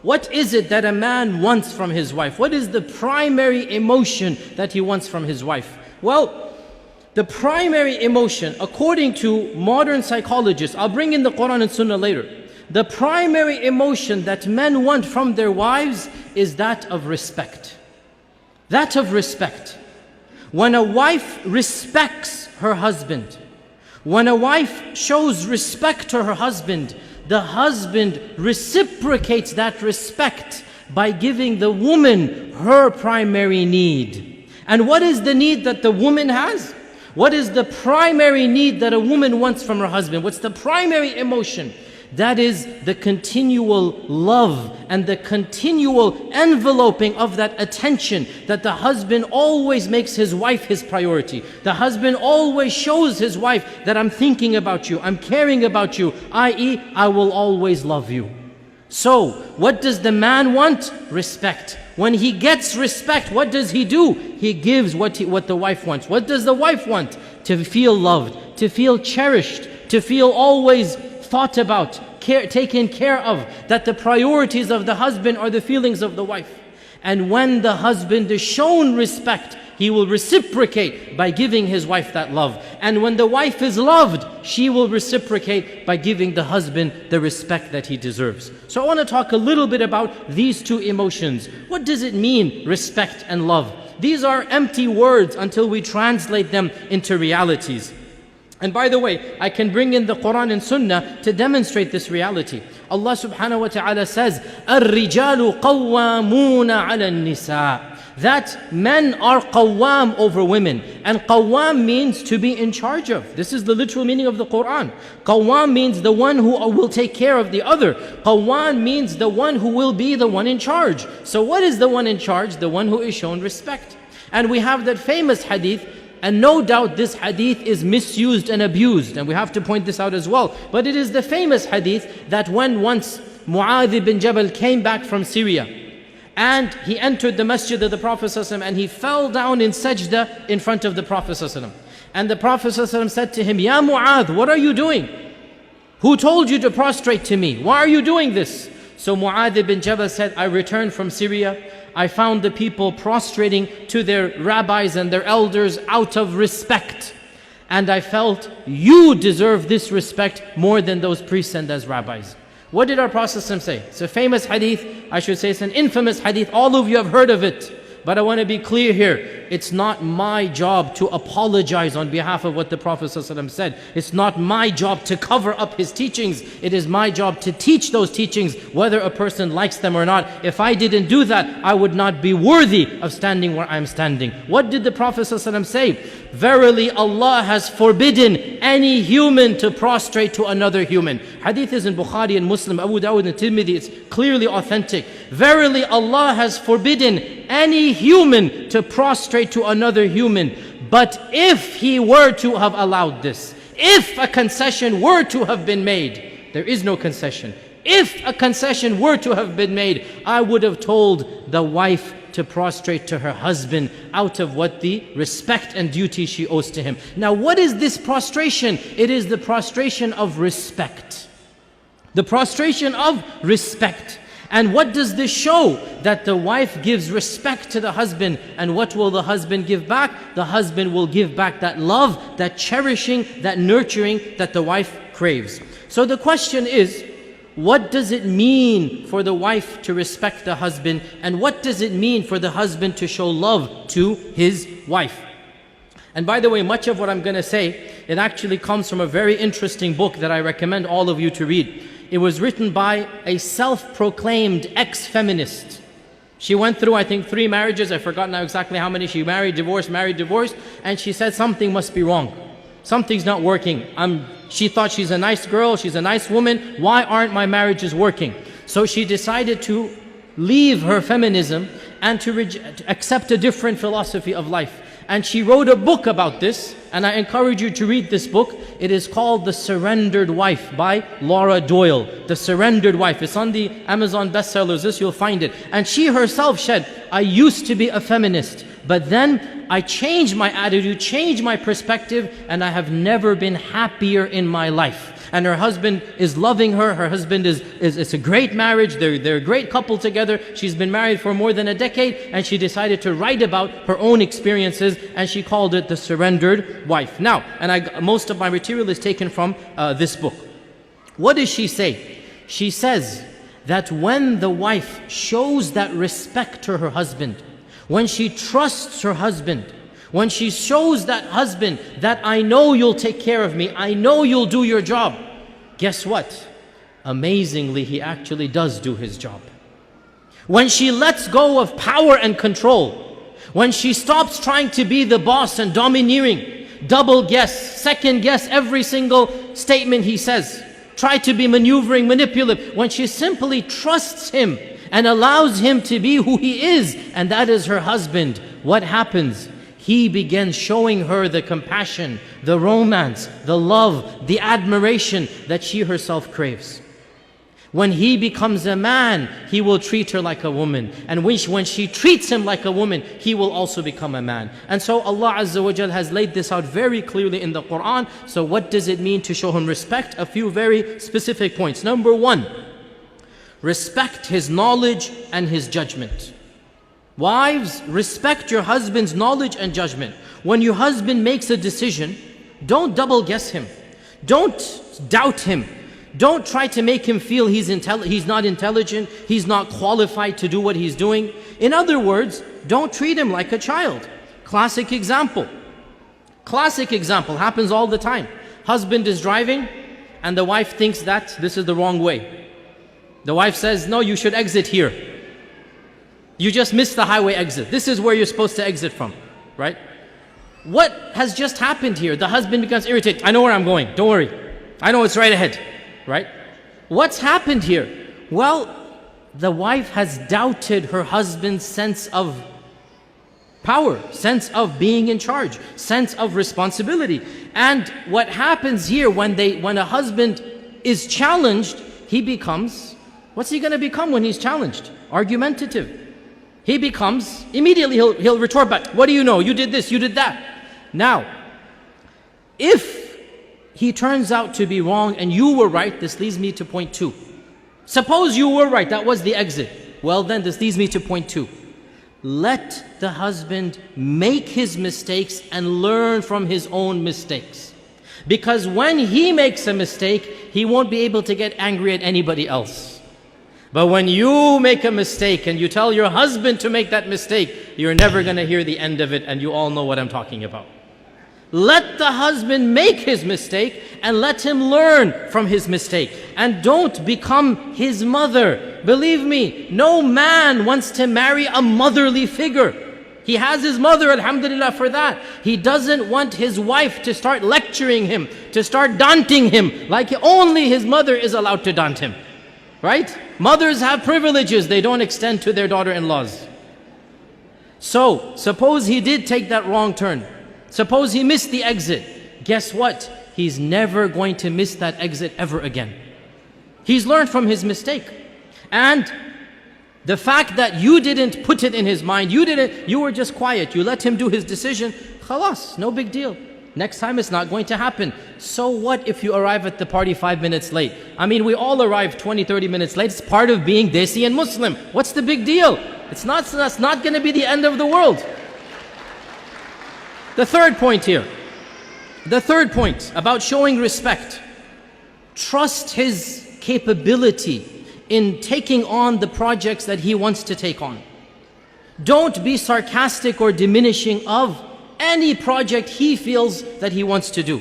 What is it that a man wants from his wife? What is the primary emotion that he wants from his wife? Well, the primary emotion, according to modern psychologists, I'll bring in the Quran and Sunnah later. The primary emotion that men want from their wives is that of respect. That of respect. When a wife respects her husband, when a wife shows respect to her husband, the husband reciprocates that respect by giving the woman her primary need. And what is the need that the woman has? What is the primary need that a woman wants from her husband? What's the primary emotion? That is the continual love and the continual enveloping of that attention, that the husband always makes his wife his priority. The husband always shows his wife that I'm thinking about you, I'm caring about you, i.e., I will always love you. So, what does the man want? Respect. When he gets respect, what does he do? He gives what the wife wants. What does the wife want? To feel loved, to feel cherished, to feel always thought about, taken care of, that the priorities of the husband are the feelings of the wife. And when the husband is shown respect, he will reciprocate by giving his wife that love. And when the wife is loved, she will reciprocate by giving the husband the respect that he deserves. So I want to talk a little bit about these two emotions. What does it mean, respect and love? These are empty words until we translate them into realities. And by the way, I can bring in the Quran and Sunnah to demonstrate this reality. Allah subhanahu wa ta'ala says, الرِّجَالُ قَوَّامُونَ عَلَى النِّسَاءِ, that men are qawwam over women. And qawwam means to be in charge of. This is the literal meaning of the Quran. Qawwam means the one who will take care of the other. Qawwam means the one who will be the one in charge. So what is the one in charge? The one who is shown respect. And we have that famous hadith, and no doubt this hadith is misused and abused, and we have to point this out as well. But it is the famous hadith that when once Mu'adh ibn Jabal came back from Syria, and he entered the masjid of the Prophet ﷺ, and he fell down in sajda in front of the Prophet ﷺ. And the Prophet ﷺ said to him, Ya Mu'adh, what are you doing? Who told you to prostrate to me? Why are you doing this? So Mu'adh ibn Jabal said, I returned from Syria. I found the people prostrating to their rabbis and their elders out of respect. And I felt, you deserve this respect more than those priests and those rabbis. What did our Prophet say? It's a famous hadith. I should say it's an infamous hadith. All of you have heard of it. But I want to be clear here. It's not my job to apologize on behalf of what the Prophet ﷺ said. It's not my job to cover up his teachings. It is my job to teach those teachings, whether a person likes them or not. If I didn't do that, I would not be worthy of standing where I'm standing. What did the Prophet ﷺ say? Verily, Allah has forbidden any human to prostrate to another human. Hadith is in Bukhari and Muslim, Abu Dawud and Tirmidhi. It's clearly authentic. Verily, Allah has forbidden any human to prostrate to another human. But if he were to have allowed this, if a concession were to have been made, there is no concession. If a concession were to have been made, I would have told the wife to prostrate to her husband out of what the respect and duty she owes to him. Now, what is this prostration? It is the prostration of respect. The prostration of respect. And what does this show? That the wife gives respect to the husband. And what will the husband give back? The husband will give back that love, that cherishing, that nurturing that the wife craves. So the question is, what does it mean for the wife to respect the husband? And what does it mean for the husband to show love to his wife? And by the way, much of what I'm going to say, it actually comes from a very interesting book that I recommend all of you to read. It was written by a self-proclaimed ex-feminist. She went through, I think, 3 marriages. I forgot now exactly how many. She married, divorced, and she said something must be wrong. Something's not working. She thought she's a nice girl, she's a nice woman. Why aren't my marriages working? So she decided to leave her feminism and to accept a different philosophy of life. And she wrote a book about this, and I encourage you to read this book. It is called The Surrendered Wife by Laura Doyle. The Surrendered Wife. It's on the Amazon bestsellers list, you'll find it. And she herself said, I used to be a feminist, but then I changed my attitude, changed my perspective, and I have never been happier in my life. And her husband is loving her. Her husband it's a great marriage. They're a great couple together. She's been married for more than a decade, and she decided to write about her own experiences, and she called it The Surrendered Wife. Now, most of my material is taken from this book. What does she say? She says that when the wife shows that respect to her husband, when she trusts her husband, when she shows that husband that I know you'll take care of me, I know you'll do your job, guess what? Amazingly, he actually does do his job. When she lets go of power and control, when she stops trying to be the boss and domineering, double guess, second guess every single statement he says, try to be maneuvering, manipulative, when she simply trusts him and allows him to be who he is, and that is her husband, what happens? He begins showing her the compassion, the romance, the love, the admiration that she herself craves. When he becomes a man, he will treat her like a woman. And when she treats him like a woman, he will also become a man. And so Allah Azza wa Jal has laid this out very clearly in the Quran. So what does it mean to show him respect? A few very specific points. Number one, respect his knowledge and his judgment. Wives, respect your husband's knowledge and judgment. When your husband makes a decision, don't double guess him. Don't doubt him. Don't try to make him feel he's not intelligent, he's not qualified to do what he's doing. In other words, don't treat him like a child. Classic example. Classic example, happens all the time. Husband is driving and the wife thinks that this is the wrong way. The wife says, no, you should exit here. You just missed the highway exit. This is where you're supposed to exit from, right? What has just happened here? The husband becomes irritated. I know where I'm going, don't worry. I know it's right ahead. Right? What's happened here? Well, the wife has doubted her husband's sense of power, sense of being in charge, sense of responsibility. And what happens here when a husband is challenged, he becomes, what's he going to become when he's challenged? Argumentative. He becomes, immediately he'll retort back, what do you know? You did this, you did that. Now, if he turns out to be wrong and you were right, this leads me to point two. Suppose you were right, that was the exit. Well then, this leads me to point two. Let the husband make his mistakes and learn from his own mistakes. Because when he makes a mistake, he won't be able to get angry at anybody else. But when you make a mistake and you tell your husband to make that mistake, you're never going to hear the end of it, and you all know what I'm talking about. Let the husband make his mistake and let him learn from his mistake. And don't become his mother. Believe me, no man wants to marry a motherly figure. He has his mother, alhamdulillah, for that. He doesn't want his wife to start lecturing him, to start daunting him, like only his mother is allowed to daunt him. Right? Mothers have privileges, they don't extend to their daughter-in-laws. So, suppose he did take that wrong turn. Suppose he missed the exit. Guess what? He's never going to miss that exit ever again. He's learned from his mistake. And the fact that you didn't put it in his mind, you were just quiet, you let him do his decision, khalas, no big deal. Next time it's not going to happen. So what if you arrive at the party 5 minutes late? I mean, we all arrive 20, 30 minutes late. It's part of being Desi and Muslim. What's the big deal? That's not going to be the end of the world. The third point here, the third point about showing respect. Trust his capability in taking on the projects that he wants to take on. Don't be sarcastic or diminishing of any project he feels that he wants to do.